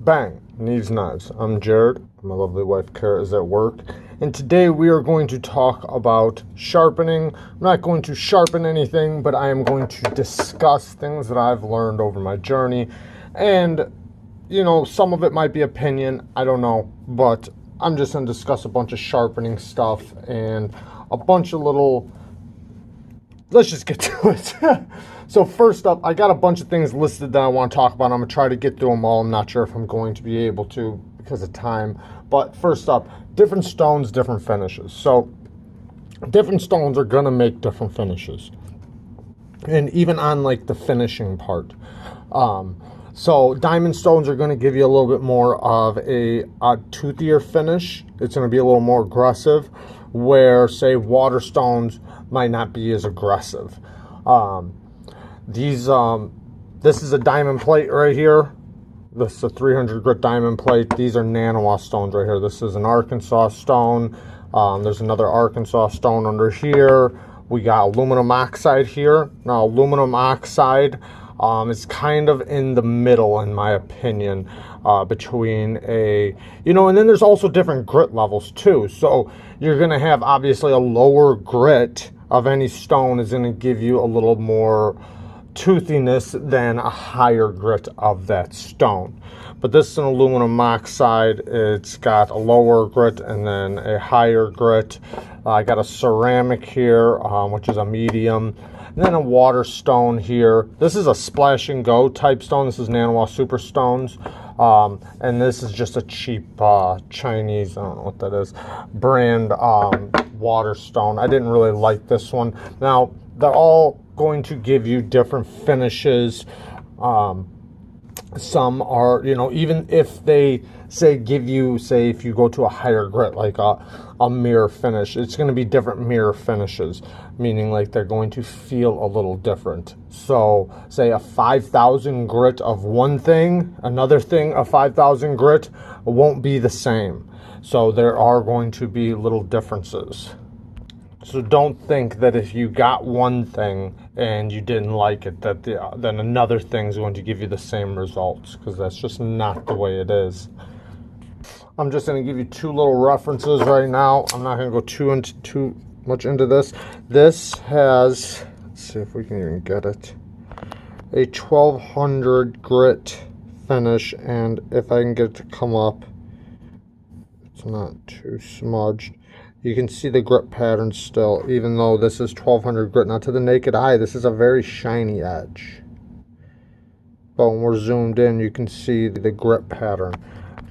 Bang! Neeves Knives. I'm Jared. My lovely wife Kara is at work. And today we are going to talk about sharpening. I'm not going to sharpen anything, but I am going to discuss things that I've learned over my journey. And, you know, some of it might be opinion. I don't know. But I'm just going to discuss a bunch of sharpening stuff and a bunch of little... Let's just get to it. So first up, I got a bunch of things listed that I want to talk about. I'm going to try to get through them all. I'm not sure if I'm going to be able to because of time. But first up, different stones, different finishes. So different stones are going to make different finishes. And even on like the finishing part. So diamond stones are going to give you a little bit more of a toothier finish. It's going to be a little more aggressive. Where, say, water stones might not be as aggressive. This is a diamond plate right here. This is a 300 grit diamond plate. These are nanowa stones right here. This is an Arkansas stone. There's another Arkansas stone under here. We got aluminum oxide here. Now, aluminum oxide is kind of in the middle, in my opinion, between a, and then there's also different grit levels too. So you're going to have obviously a lower grit of any stone is going to give you a little more toothiness than a higher grit of that stone. But this is an aluminum oxide. It's got a lower grit and then a higher grit. I got a ceramic here, which is a medium. And then a water stone here. This is a splash and go type stone. This is nanowa super stones. And this is just a cheap Chinese, I don't know what that is, brand water stone. I didn't really like this one. Now, they're all going to give you different finishes. Some are, even if they give you, if you go to a higher grit, like a mirror finish, it's going to be different mirror finishes, meaning like they're going to feel a little different. So say a 5,000 grit of one thing, another thing, a 5,000 grit won't be the same. So there are going to be little differences. So don't think that if you got one thing and you didn't like it, that then another thing is going to give you the same results, because that's just not the way it is. I'm just going to give you two little references right now. I'm not going to go too much into this. This has, let's see if we can even get it, a 1200 grit finish, and if I can get it to come up, it's not too smudged. You can see the grit pattern still, even though this is 1200 grit. Now, to the naked eye, this is a very shiny edge. But when we're zoomed in, you can see the grit pattern.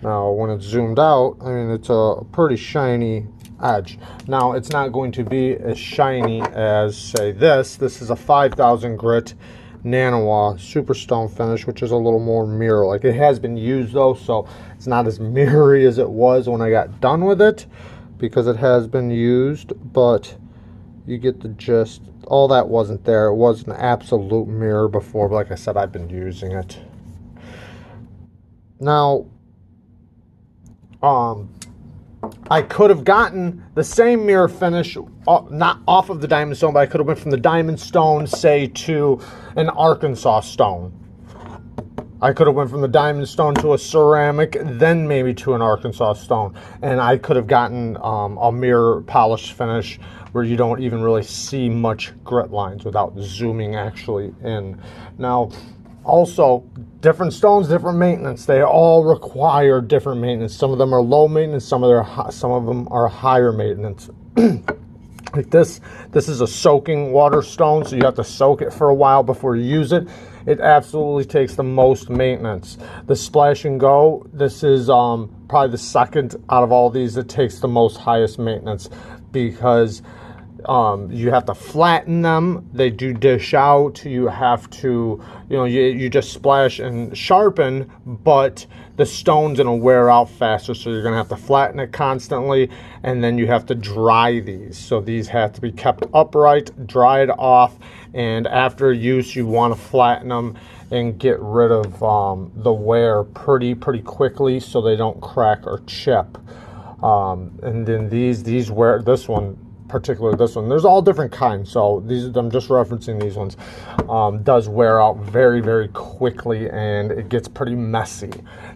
Now, when it's zoomed out, I mean, it's a pretty shiny edge. Now, it's not going to be as shiny as, say, this. This is a 5000 grit nanowa superstone finish, which is a little more mirror-like. It has been used, though, so it's not as mirrory as it was when I got done with it, because it has been used, but you get the gist. All that wasn't there. It was an absolute mirror before, but like I said, I've been using it. Now, I could have gotten the same mirror finish, not off of the diamond stone, but I could have went from the diamond stone, say, to an Arkansas stone. I could have went from the diamond stone to a ceramic, then maybe to an Arkansas stone. And I could have gotten a mirror polish finish where you don't even really see much grit lines without zooming actually in. Now, also, different stones, different maintenance. They all require different maintenance. Some of them are low maintenance, some of them are higher maintenance. Like this is a soaking water stone, so you have to soak it for a while before you use it. It absolutely takes the most maintenance. The splash and go, this is probably the second out of all these that takes the most highest maintenance, because you have to flatten them. They do dish out. You have to, you just splash and sharpen, but the stone's going to wear out faster, so you're going to have to flatten it constantly, and then you have to dry these. So these have to be kept upright, dried off, and after use, you want to flatten them and get rid of the wear pretty quickly so they don't crack or chip. And then these wear, this one particular this one. There's all different kinds, so I'm just referencing these ones. Does wear out very, very quickly, and it gets pretty messy.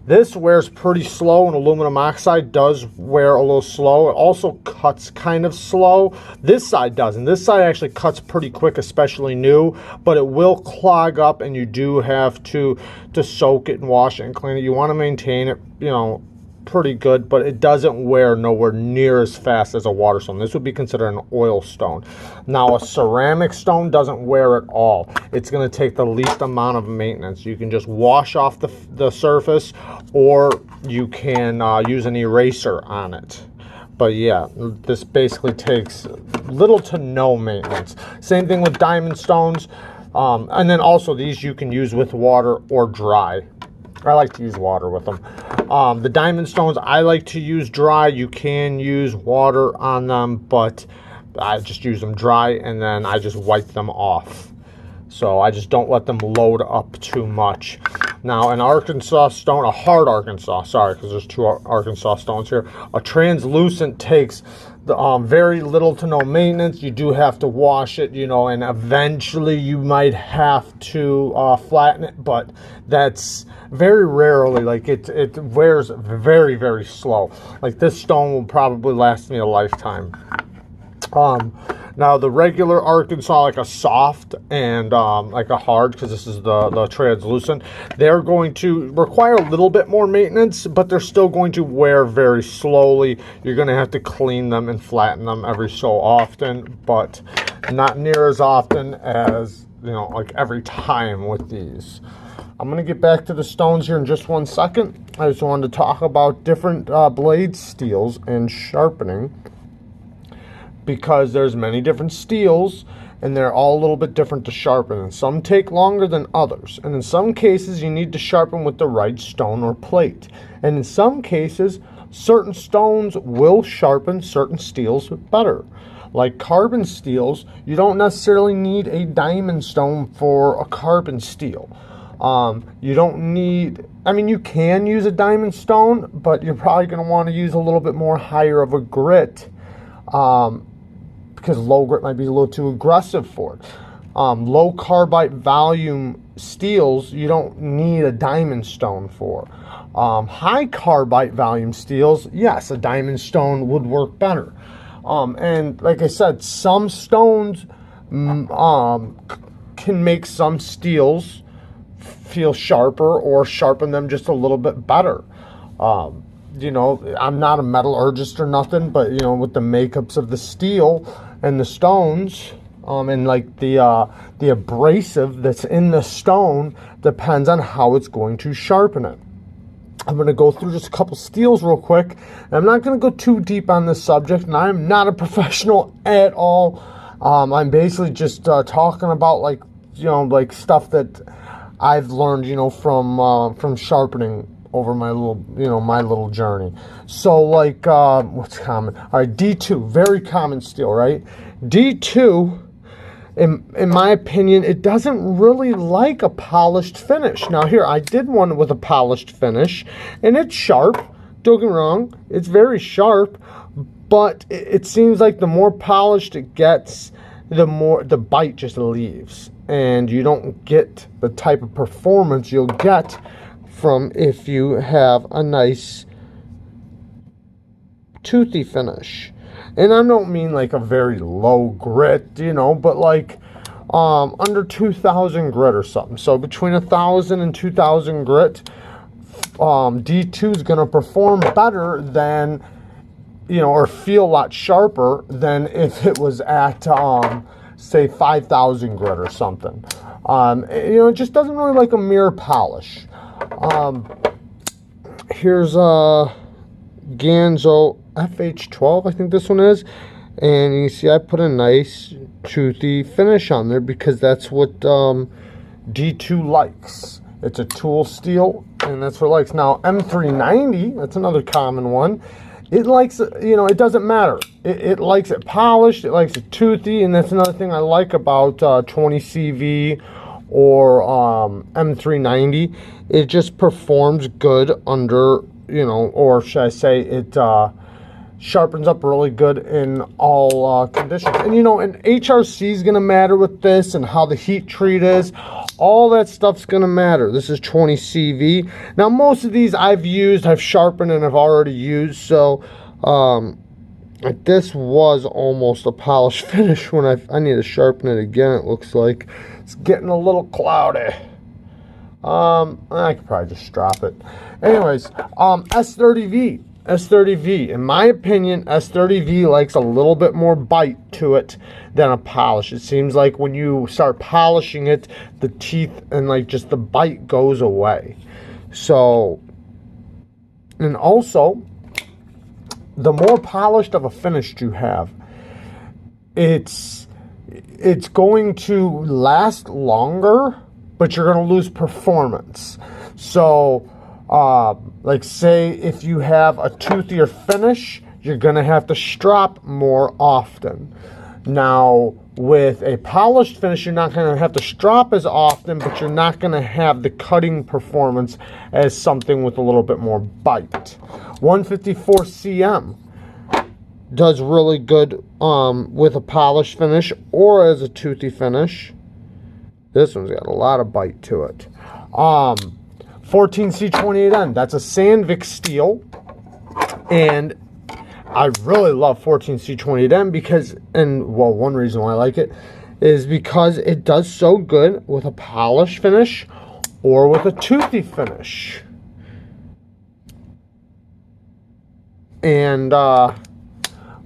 This wears pretty slow, and aluminum oxide does wear a little slow. It also cuts kind of slow. This side doesn't. This side actually cuts pretty quick, especially new, but it will clog up, and you do have to soak it and wash it and clean it. You want to maintain it, you know, pretty good, but it doesn't wear nowhere near as fast as a water stone. This would be considered an oil stone. Now, a ceramic stone doesn't wear at all. It's going to take the least amount of maintenance. You can just wash off the surface, or you can use an eraser on it. But yeah, this basically takes little to no maintenance. Same thing with diamond stones. And then also these you can use with water or dry. I like to use water with them. The diamond stones I like to use dry. You can use water on them, but I just use them dry, and then I just wipe them off. So I just don't let them load up too much. Now, an Arkansas stone, a hard Arkansas, sorry, because there's two Arkansas stones here. A translucent takes very little to no maintenance. You do have to wash it, you know, and eventually you might have to flatten it, but that's very rarely. Like it wears very, very slow. Like this stone will probably last me a lifetime. Now the regular Arkansas, like a soft and like a hard, because this is the translucent, they're going to require a little bit more maintenance, but they're still going to wear very slowly. You're going to have to clean them and flatten them every so often, but not near as often as, you know, like every time with these. I'm going to get back to the stones here in just 1 second. I just wanted to talk about different blade steels and sharpening, because there's many different steels and they're all a little bit different to sharpen, and some take longer than others, and in some cases you need to sharpen with the right stone or plate, and in some cases certain stones will sharpen certain steels better. Like carbon steels, you don't necessarily need a diamond stone for a carbon steel. You don't need, I mean, you can use a diamond stone, but you're probably going to want to use a little bit more higher of a grit, because low grit might be a little too aggressive for it. Low carbide volume steels, you don't need a diamond stone for. High carbide volume steels, yes, a diamond stone would work better. And like I said, some stones can make some steels feel sharper or sharpen them just a little bit better. You know, I'm not a metallurgist or nothing, but you know, with the makeups of the steel and the stones, and like the abrasive that's in the stone depends on how it's going to sharpen it. I'm going to go through just a couple steels real quick. I'm not going to go too deep on this subject, and I'm not a professional at all. I'm basically just talking about, like, you know, like stuff that I've learned, you know, from sharpening over my little, you know, my little journey. So like, what's common? All right, D2, very common steel, right? D2, in my opinion, it doesn't really like a polished finish. Now here, I did one with a polished finish, and it's sharp. Don't get me wrong, it's very sharp, but it seems like the more polished it gets, the more the bite just leaves, and you don't get the type of performance you'll get from if you have a nice toothy finish. And I don't mean like a very low grit, you know, but like under 2,000 grit or something. So between 1,000 and 2,000 grit, D2 is going to perform better than, you know, or feel a lot sharper than if it was at say 5,000 grit or something. You know, it just doesn't really like a mirror polish. Here's Ganzo FH12, I think this one is, and you see I put a nice toothy finish on there because that's what D2 likes. It's a tool steel, and that's what it likes. Now M390, that's another common one. It likes, you know, it doesn't matter. It likes it polished, it likes it toothy, and that's another thing I like about 20CV or M390. It just performs good under, you know, or should I say it sharpens up really good in all conditions. And you know, and HRC is going to matter with this, and how the heat treat is. All that stuff's going to matter. This is 20 CV. Now, most of these I've sharpened, and I've already used. So, this was almost a polished finish when I need to sharpen it again. It looks like it's getting a little cloudy. I could probably just drop it. Anyways, S30V. S30V, in my opinion, S30V likes a little bit more bite to it than a polish. It seems like when you start polishing it, the teeth and like just the bite goes away. So, and also, the more polished of a finish you have, it's going to last longer, but you're going to lose performance. So, like say if you have a toothier finish, you're going to have to strop more often. Now, with a polished finish, you're not going to have to strop as often, but you're not going to have the cutting performance as something with a little bit more bite. 154 cm does really good with a polished finish or as a toothy finish. This one's got a lot of bite to it. 14C28N, that's a Sandvik steel, and I really love 14C28N because, and well, one reason why I like it is because it does so good with a polished finish or with a toothy finish. And what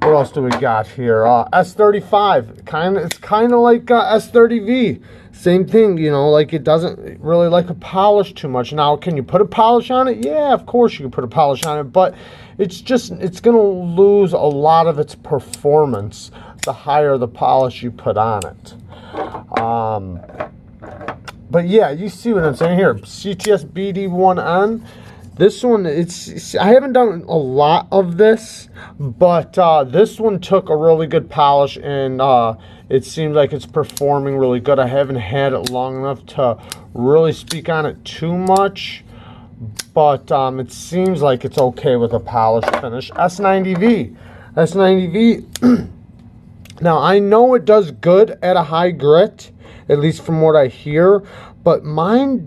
else do we got here? S35, it's kind of like S30V. Same thing, you know, like it doesn't really like a polish too much. Now, can you put a polish on it? Yeah, of course you can put a polish on it, but it's going to lose a lot of its performance the higher the polish you put on it. But yeah, you see what I'm saying here. CTS BD1N. This one, I haven't done a lot of this, but this one took a really good polish, and it seems like it's performing really good. I haven't had it long enough to really speak on it too much, but it seems like it's okay with a polished finish. S90V. S90V. Now, I know it does good at a high grit, at least from what I hear, but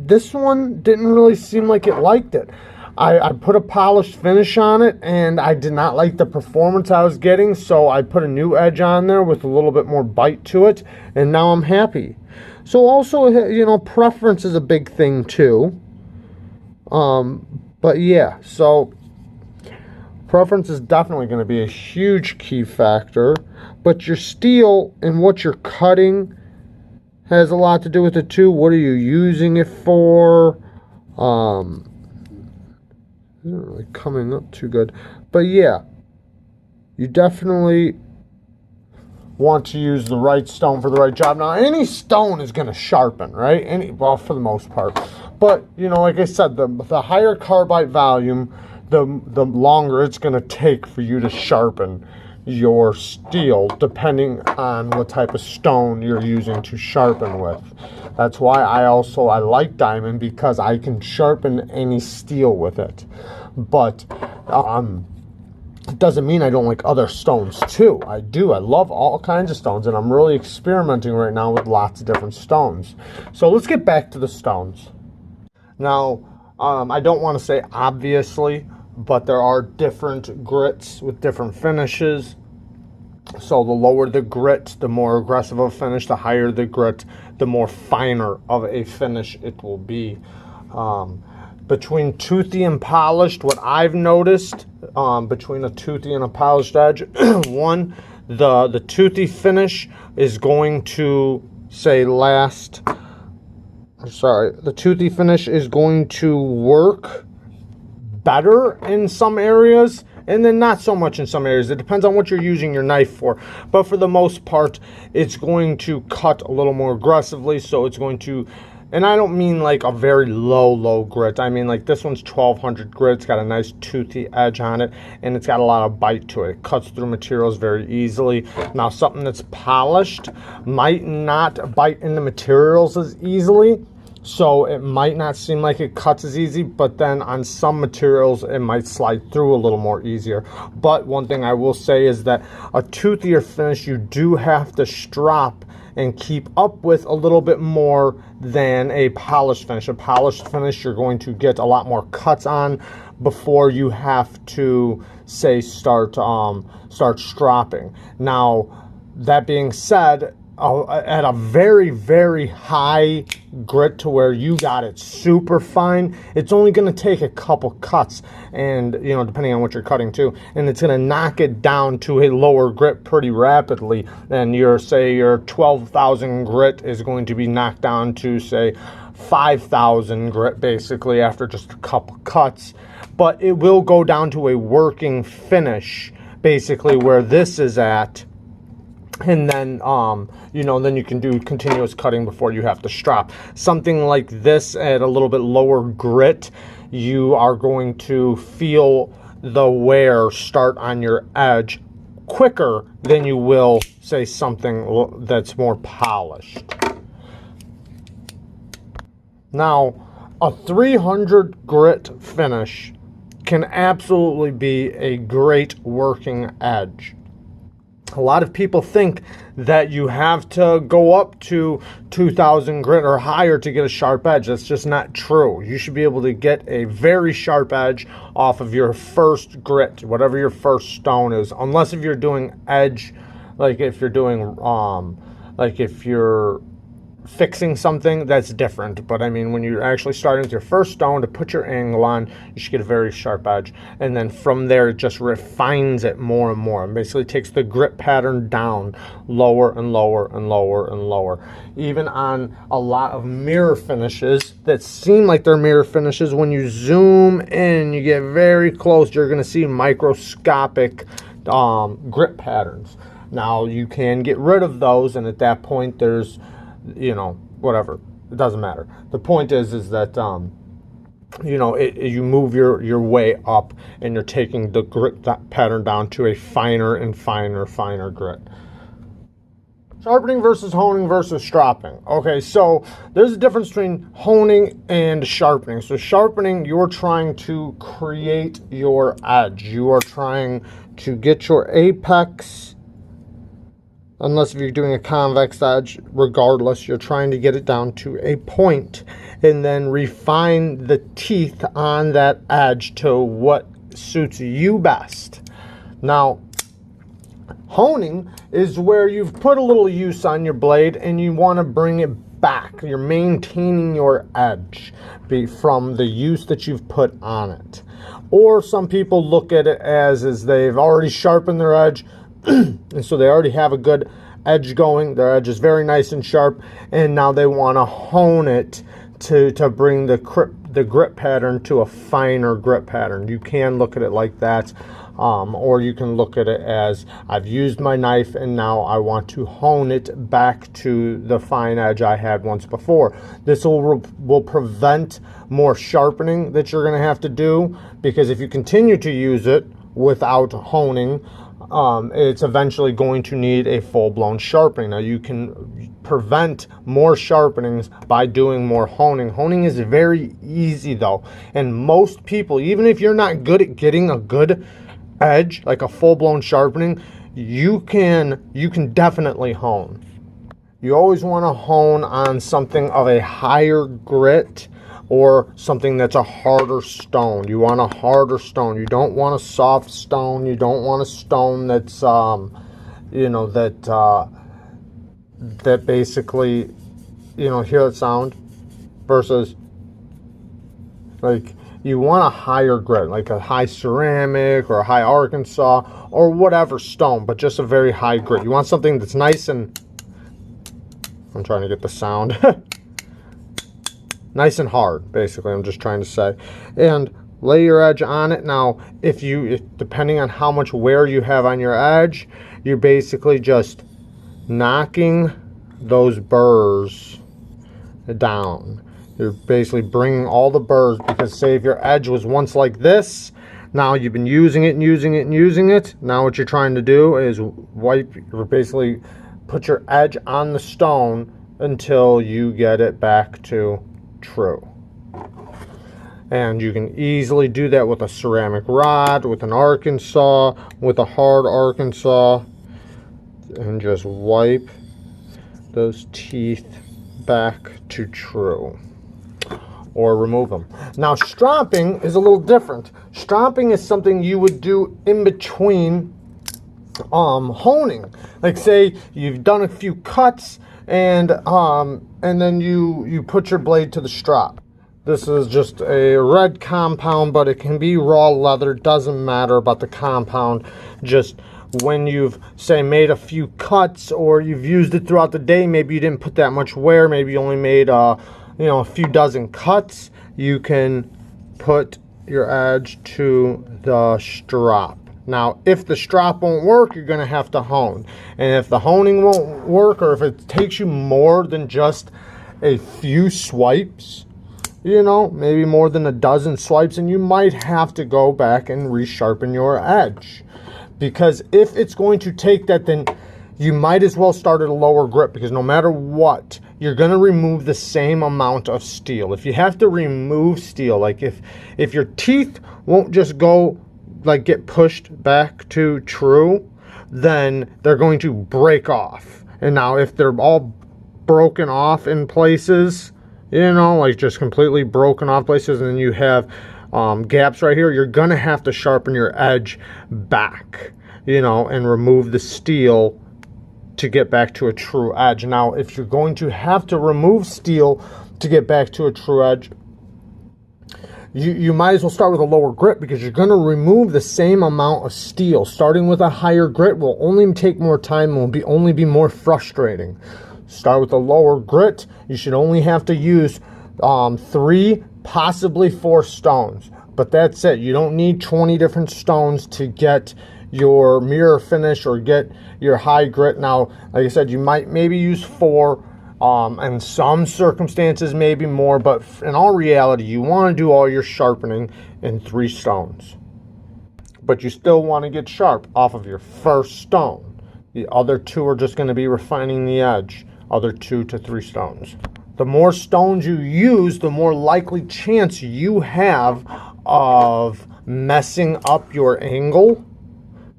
this one didn't really seem like it liked it. I put a polished finish on it, and I did not like the performance I was getting, so I put a new edge on there with a little bit more bite to it, and now I'm happy. So also, you know, preference is a big thing too. But yeah, so preference is definitely going to be a huge key factor, but your steel and what you're cutting has a lot to do with it too. What are you using it for? Isn't really coming up too good, but yeah, you definitely want to use the right stone for the right job. Now, any stone is going to sharpen, right? Well, for the most part, but you know, like I said, the higher carbide volume, the longer it's going to take for you to sharpen your steel, depending on what type of stone you're using to sharpen with. That's why I like diamond, because I can sharpen any steel with it. But it doesn't mean I don't like other stones too. I do. I love all kinds of stones, and I'm really experimenting right now with lots of different stones. So let's get back to the stones. Now, I don't want to say obviously, but there are different grits with different finishes. So the lower the grit, the more aggressive of a finish. The higher the grit, the more finer of a finish it will be. Between toothy and polished, what I've noticed between a toothy and a polished edge, one, the toothy finish is going to the toothy finish is going to work better in some areas, and then not so much in some areas. It depends on what you're using your knife for, but for the most part, it's going to cut a little more aggressively. So it's going to, and I don't mean like a very low grit. I mean like this one's 1200 grit. It's got a nice toothy edge on it, and it's got a lot of bite to it. It cuts through materials very easily. Now, something that's polished might not bite into materials as easily. So it might not seem like it cuts as easy, but then on some materials it might slide through a little more easier. But one thing I will say is that a toothier finish, you do have to strop and keep up with a little bit more than a polished finish. A polished finish, you're going to get a lot more cuts on before you have to, say, start stropping. Now, that being said, at a very, very high grit to where you got it super fine, it's only going to take a couple cuts, and depending on what you're cutting too, and it's going to knock it down to a lower grit pretty rapidly. And your 12,000 grit is going to be knocked down to, say, 5,000 grit basically after just a couple cuts. But it will go down to a working finish basically where this is at. And then, then you can do continuous cutting before you have to strop. Something like this at a little bit lower grit, you are going to feel the wear start on your edge quicker than you will, say, something that's more polished. Now, a 300 grit finish can absolutely be a great working edge. A lot of people think that you have to go up to 2,000 grit or higher to get a sharp edge. That's just not true. You should be able to get a very sharp edge off of your first grit, whatever your first stone is, unless if you're doing edge, like if you're doing, like if you're fixing something, that's different. But I mean, when you're actually starting with your first stone to put your angle on, you should get a very sharp edge, and then from there it just refines it more and more, and basically takes the grit pattern down lower and lower and lower and lower. Even on a lot of mirror finishes that seem like they're mirror finishes, when you zoom in, you get very close, you're going to see microscopic grit patterns. Now you can get rid of those, and at that point there's whatever, it doesn't matter. The point is that you move your way up, and you're taking the grit pattern down to a finer and finer grit. Sharpening versus honing versus stropping. Okay, so there's a difference between honing and sharpening. So sharpening, you're trying to create your edge. You are trying to get your apex, unless if you're doing a convex edge, regardless, you're trying to get it down to a point and then refine the teeth on that edge to what suits you best. Now, honing is where you've put a little use on your blade and you want to bring it back. You're maintaining your edge from the use that you've put on it. Or some people look at it as they've already sharpened their edge, and so they already have a good edge going. Their edge is very nice and sharp, and now they want to hone it to bring the grit pattern to a finer grit pattern. You can look at it like that, or you can look at it as, I've used my knife and now I want to hone it back to the fine edge I had once before. This will prevent more sharpening that you're going to have to do, because if you continue to use it without honing, it's eventually going to need a full-blown sharpening. Now, you can prevent more sharpenings by doing more honing. Honing is very easy though, and most people, even if you're not good at getting a good edge, like a full-blown sharpening, you can definitely hone. You always want to hone on something of a higher grit or something that's a harder stone. You want a harder stone. You don't want a soft stone. You don't want a stone that's that basically, hear that sound, versus like, you want a higher grit, like a high ceramic or a high Arkansas or whatever stone, but just a very high grit. You want something that's nice and, I'm trying to get the sound, nice and hard, basically, I'm just trying to say. And lay your edge on it. Now, if depending on how much wear you have on your edge, you're basically just knocking those burrs down. You're basically bringing all the burrs, because say if your edge was once like this, now you've been using it and using it and using it. Now what you're trying to do is basically put your edge on the stone until you get it back to true. And you can easily do that with a ceramic rod, with an Arkansas, with a hard Arkansas, and just wipe those teeth back to true, or remove them. Now, stropping is a little different. Stropping is something you would do in between honing. Like, say you've done a few cuts and then you put your blade to the strop. This is just a red compound, but it can be raw leather. Doesn't matter about the compound. Just when you've, say, made a few cuts or you've used it throughout the day, maybe you didn't put that much wear, maybe you only made a few dozen cuts, you can put your edge to the strop. Now, if the strop won't work, you're going to have to hone. And if the honing won't work, or if it takes you more than just a few swipes, maybe more than a dozen swipes, and you might have to go back and resharpen your edge. Because if it's going to take that, then you might as well start at a lower grip, because no matter what, you're going to remove the same amount of steel. If you have to remove steel, like if your teeth won't just go, like, get pushed back to true, then they're going to break off. And now if they're all broken off in places, like just completely broken off places, and then you have gaps right here, you're gonna have to sharpen your edge back, and remove the steel to get back to a true edge. Now, if you're going to have to remove steel to get back to a true edge, you might as well start with a lower grit, because you're going to remove the same amount of steel. Starting with a higher grit will only take more time and will only be more frustrating. Start with a lower grit. You should only have to use 3, possibly 4 stones, but that's it. You don't need 20 different stones to get your mirror finish or get your high grit. Now, like I said, you might maybe use 4, in some circumstances maybe more, but in all reality, you want to do all your sharpening in 3 stones. But you still want to get sharp off of your first stone. The other 2 are just going to be refining the edge. Other 2 to 3 stones. The more stones you use, the more likely chance you have of messing up your angle,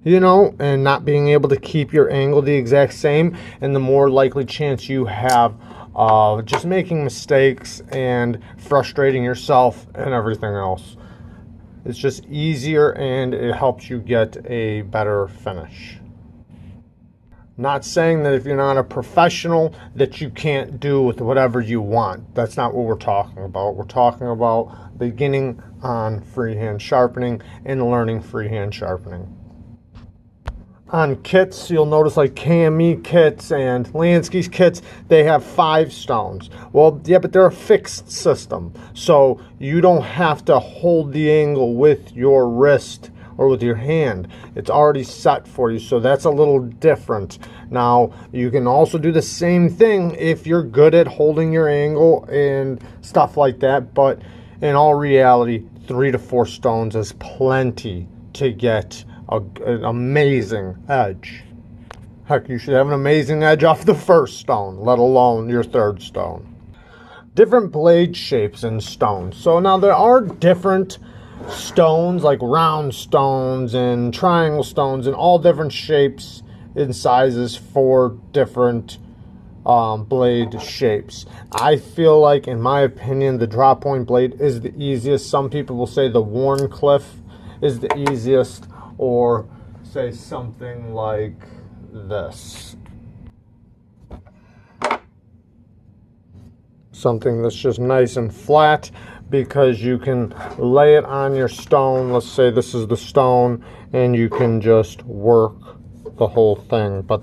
and not being able to keep your angle the exact same, and the more likely chance you have of just making mistakes and frustrating yourself and everything else. It's just easier, and it helps you get a better finish. Not saying that if you're not a professional that you can't do with whatever you want. That's not what we're talking about. We're talking about beginning on freehand sharpening and learning freehand sharpening. On kits, you'll notice like KME kits and Lansky's kits, they have 5 stones. Well, yeah, but they're a fixed system. So you don't have to hold the angle with your wrist or with your hand. It's already set for you, so that's a little different. Now, you can also do the same thing if you're good at holding your angle and stuff like that, but in all reality, 3 to 4 stones is plenty to get an amazing edge. Heck, you should have an amazing edge off the first stone, let alone your 3rd stone. Different blade shapes in stones. So now there are different stones, like round stones and triangle stones, and all different shapes and sizes for different blade shapes. I feel like, in my opinion, the drop point blade is the easiest. Some people will say the Warncliffe is the easiest, or say something like this. Something that's just nice and flat, because you can lay it on your stone. Let's say this is the stone, and you can just work the whole thing. But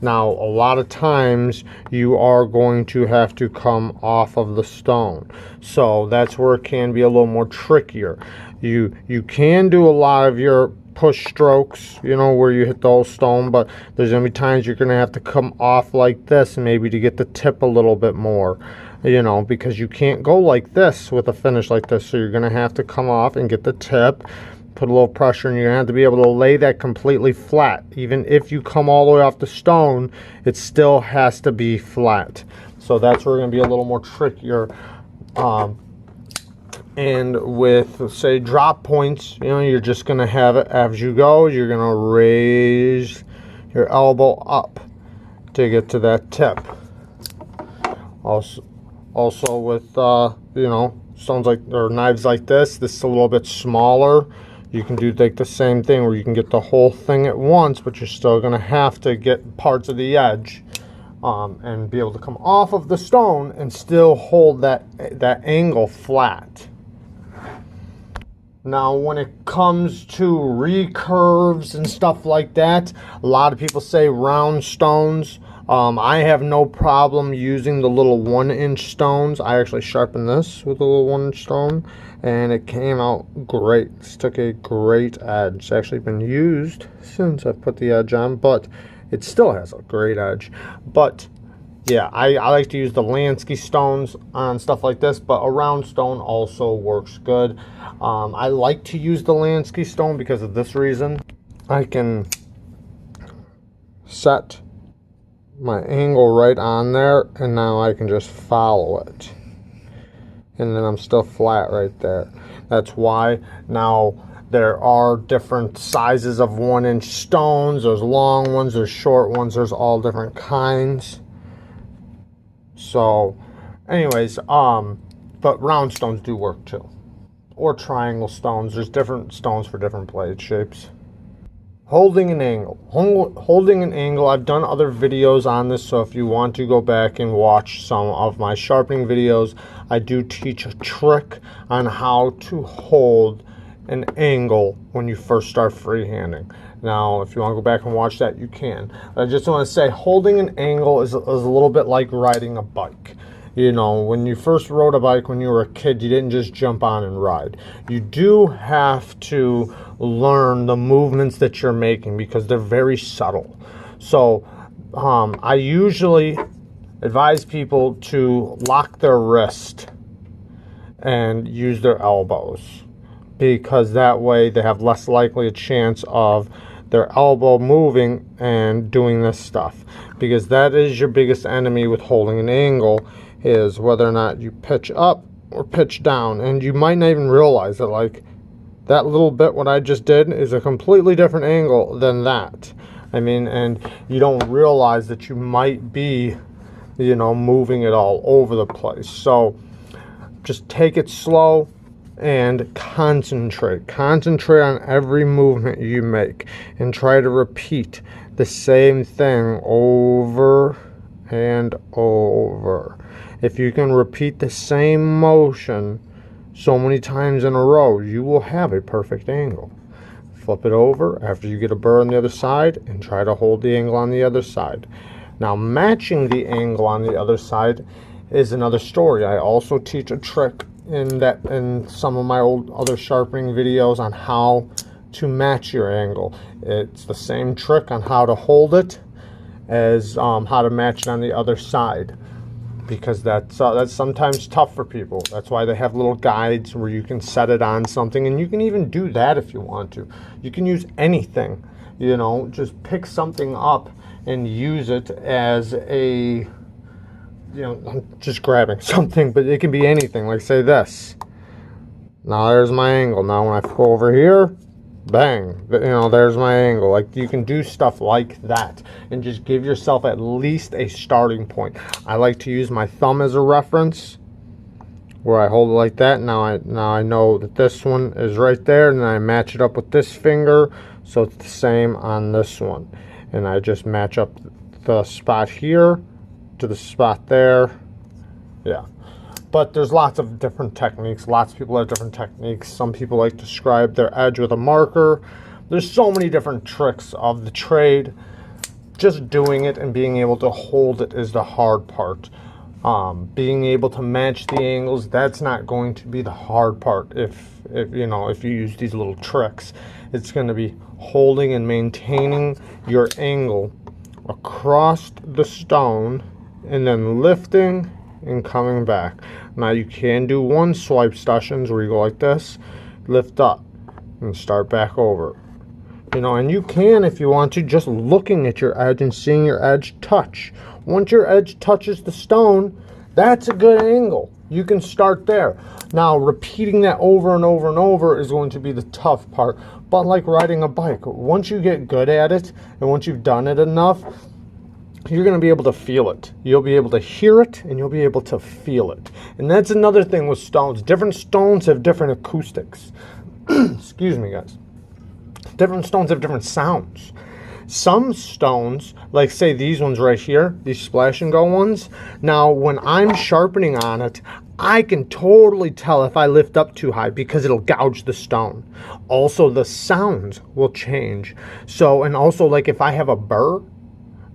now, a lot of times you are going to have to come off of the stone, so that's where it can be a little more trickier. You can do a lot of your push strokes, where you hit the whole stone, but there's gonna be times you're gonna have to come off like this, maybe to get the tip a little bit more, because you can't go like this with a finish like this. So you're gonna have to come off and get the tip, put a little pressure, and you're gonna have to be able to lay that completely flat. Even if you come all the way off the stone, it still has to be flat. So that's where it's gonna be a little more trickier And with, say, drop points, you know, you're just going to have it as you go. You're going to raise your elbow up to get to that tip. Also with, you know, stones like, or knives like this is a little bit smaller. You can do like the same thing where you can get the whole thing at once, but you're still going to have to get parts of the edge and be able to come off of the stone and still hold that angle flat. Now, when it comes to recurves and stuff like that, a lot of people say round stones. I have no problem using the little 1-inch stones. I actually sharpened this with a little 1-inch stone, and it came out great. It took a great edge. It's actually been used since I've put the edge on, but it still has a great edge. But yeah, I like to use the Lansky stones on stuff like this, but a round stone also works good. I like to use the Lansky stone because of this reason. I can set my angle right on there, and now I can just follow it. And then I'm still flat right there. That's why now there are different sizes of 1-inch stones. There's long ones, there's short ones, there's all different kinds. So anyways, but round stones do work too, or triangle stones. There's different stones for different blade shapes. Holding an angle. Holding an angle, I've done other videos on this, so if you want to go back and watch some of my sharpening videos, I do teach a trick on how to hold an angle when you first start freehanding. Now, if you want to go back and watch that, you can. But I just want to say, holding an angle is a little bit like riding a bike. You know, when you first rode a bike when you were a kid, you didn't just jump on and ride. You do have to learn the movements that you're making because they're very subtle. So I usually advise people to lock their wrist and use their elbows, because that way they have less likely a chance of their elbow moving and doing this stuff, because that is your biggest enemy with holding an angle, is whether or not you pitch up or pitch down. And you might not even realize that, like, that little bit what I just did is a completely different angle than that. I mean, and you don't realize that you might be, you know, moving it all over the place. So just take it slow and concentrate on every movement you make, and try to repeat the same thing over and over. If you can repeat the same motion so many times in a row, you will have a perfect angle. Flip it over after you get a burr on the other side and try to hold the angle on the other side. Now, matching the angle on the other side is another story. I also teach a trick in some of my old other sharpening videos on how to match your angle. It's the same trick on how to hold it as how to match it on the other side, because that's sometimes tough for people. That's why they have little guides where you can set it on something, and you can even do that if you want to. You can use anything, you know, just pick something up and use it as a, you know, I'm just grabbing something, but it can be anything. Like, say this. Now there's my angle. Now when I go over here, bang, you know, there's my angle. Like, you can do stuff like that and just give yourself at least a starting point. I like to use my thumb as a reference, where I hold it like that. Now I know that this one is right there, and then I match it up with this finger, so it's the same on this one. And I just match up the spot here to the spot there. Yeah. But there's lots of different techniques. Lots of people have different techniques. Some people like to scribe their edge with a marker. There's so many different tricks of the trade. Just doing it and being able to hold it is the hard part. Being able to match the angles, that's not going to be the hard part. If you know, if you use these little tricks, it's going to be holding and maintaining your angle across the stone, and then lifting and coming back. Now you can do one swipe sessions where you go like this, lift up and start back over, you know. And you can, if you want to, just looking at your edge and seeing your edge touch. Once your edge touches the stone, that's a good angle. You can start there. Now, repeating that over and over and over is going to be the tough part. But like riding a bike, once you get good at it, and once you've done it enough, you're going to be able to feel it. You'll be able to hear it, and you'll be able to feel it. And that's another thing with stones. Different stones have different acoustics. Excuse me, guys. Different stones have different sounds. Some stones, like say these ones right here, these splash and go ones, now when I'm sharpening on it, I can totally tell if I lift up too high because it'll gouge the stone. Also, the sounds will change. So, and also like if I have a burr,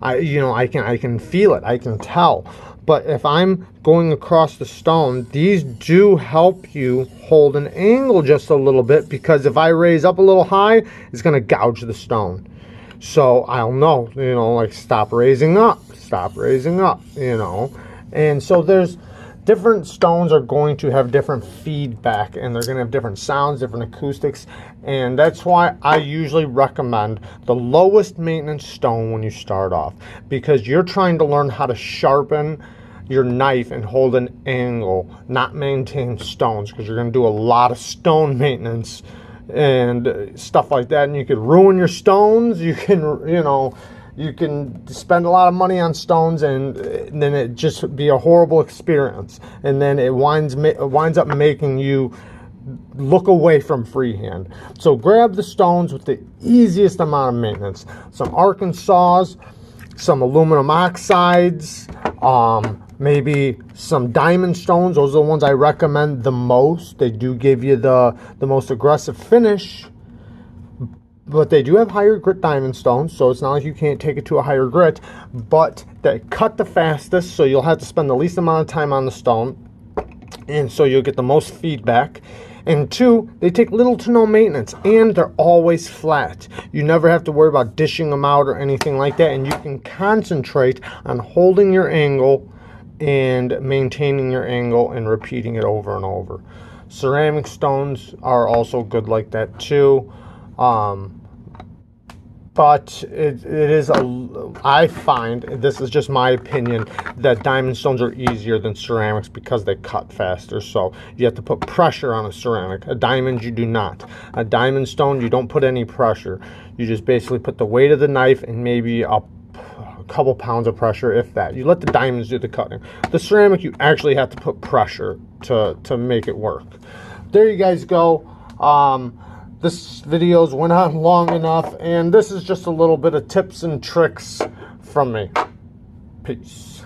I can feel it, I can tell. But if I'm going across the stone, these do help you hold an angle just a little bit, because if I raise up a little high, it's going to gouge the stone. So I'll know, like stop raising up, And so there's different stones are going to have different feedback, and they're going to have different sounds, different acoustics. And that's why I usually recommend the lowest maintenance stone when you start off, because you're trying to learn how to sharpen your knife and hold an angle, not maintain stones, because you're going to do a lot of stone maintenance and stuff like that, and you could ruin your stones. You can you can spend a lot of money on stones, and then it just be a horrible experience, and then it winds up making you look away from freehand. So grab the stones with the easiest amount of maintenance. Some Arkansas, some aluminum oxides, maybe some diamond stones. Those are the ones I recommend the most. They do give you the most aggressive finish, but they do have higher grit diamond stones, so it's not like you can't take it to a higher grit, but they cut the fastest, so you'll have to spend the least amount of time on the stone, and so you'll get the most feedback. And two, they take little to no maintenance, and they're always flat. You never have to worry about dishing them out or anything like that, and you can concentrate on holding your angle and maintaining your angle and repeating it over and over. Ceramic stones are also good like that too. But it is I find, this is just my opinion, that diamond stones are easier than ceramics because they cut faster. So you have to put pressure on a ceramic. A diamond, you do not. A diamond stone, you don't put any pressure. You just basically put the weight of the knife and maybe a couple pounds of pressure, if that. You let the diamonds do the cutting. The ceramic, you actually have to put pressure to make it work. There you guys go. This video's went on long enough, and this is just a little bit of tips and tricks from me. Peace.